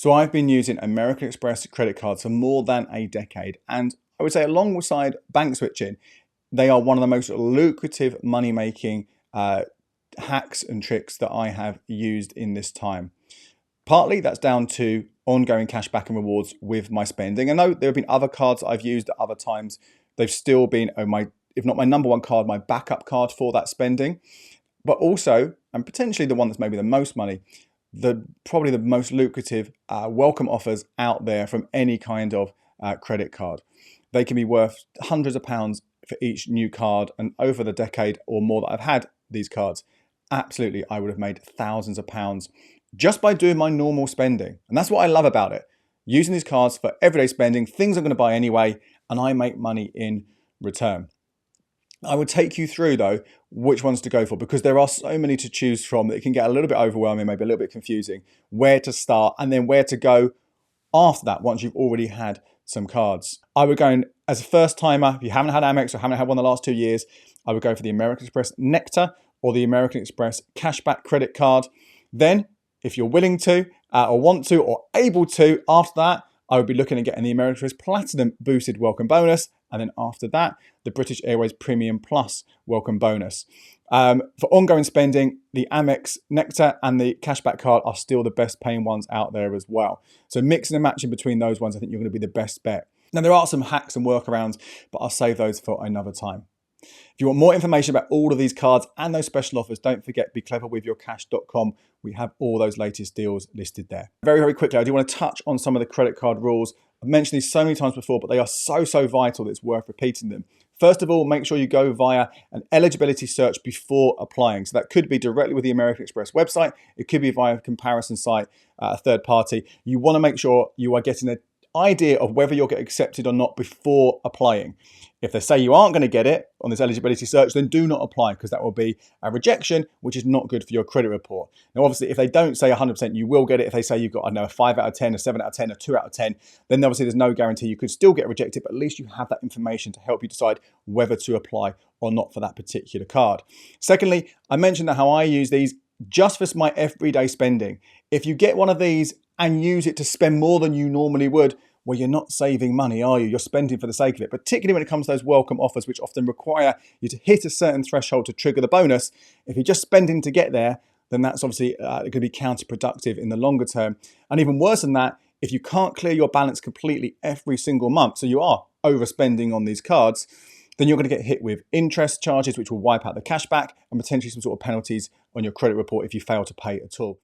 So I've been using American Express credit cards for more than a decade, and I would say alongside bank switching, they are one of the most lucrative money-making hacks and tricks that I have used in this time. Partly that's down to ongoing cashback and rewards with my spending. I know there have been other cards that I've used at other times. They've still been, if not my number one card, my backup card for that spending. But also, and potentially the one that's maybe the most money, probably the most lucrative welcome offers out there from any kind of credit card. They can be worth hundreds of pounds for each new card, and over the decade or more that I've had these cards, absolutely I would have made thousands of pounds just by doing my normal spending. And that's what I love about it. Using these cards for everyday spending, things I'm going to buy anyway, and I make money in return. I would take you through though which ones to go for, because there are so many to choose from that it can get a little bit overwhelming, maybe a little bit confusing, where to start and then where to go after that once you've already had some cards. I would go in as a first timer. If you haven't had Amex or haven't had one in the last 2 years, I would go for the American Express Nectar or the American Express Cashback credit card. Then, if you're willing to or want to or able to, after that, I would be looking at getting the American Express Platinum Boosted Welcome Bonus. And then after that, the British Airways Premium Plus Welcome Bonus. For ongoing spending, the Amex Nectar and the Cashback card are still the best paying ones out there as well. So mixing and matching between those ones, I think you're going to be the best bet. Now, there are some hacks and workarounds, but I'll save those for another time. If you want more information about all of these cards and those special offers, don't forget becleverwithyourcash.com. We have all those latest deals listed there. Very, very quickly, I do want to touch on some of the credit card rules. I've mentioned these so many times before, but they are so vital that it's worth repeating them. First of all, make sure you go via an eligibility search before applying. So that could be directly with the American Express website. It could be via a comparison site, a third party. You want to make sure you are getting an idea of whether you'll get accepted or not before applying. If they say you aren't going to get it on this eligibility search, then do not apply, because that will be a rejection, which is not good for your credit report. Now, obviously, if they don't say 100% you will get it, if they say you've got, I don't know, a 5 out of 10, a 7 out of 10, a 2 out of 10, then obviously there's no guarantee you could still get rejected, but at least you have that information to help you decide whether to apply or not for that particular card. Secondly, I mentioned that how I use these just for my everyday spending. If you get one of these and use it to spend more than you normally would, well, you're not saving money, are you? You're spending for the sake of it, particularly when it comes to those welcome offers, which often require you to hit a certain threshold to trigger the bonus. If you're just spending to get there, then that's obviously going to be counterproductive in the longer term. And even worse than that, if you can't clear your balance completely every single month, so you are overspending on these cards, then you're going to get hit with interest charges, which will wipe out the cashback, and potentially some sort of penalties on your credit report if you fail to pay at all.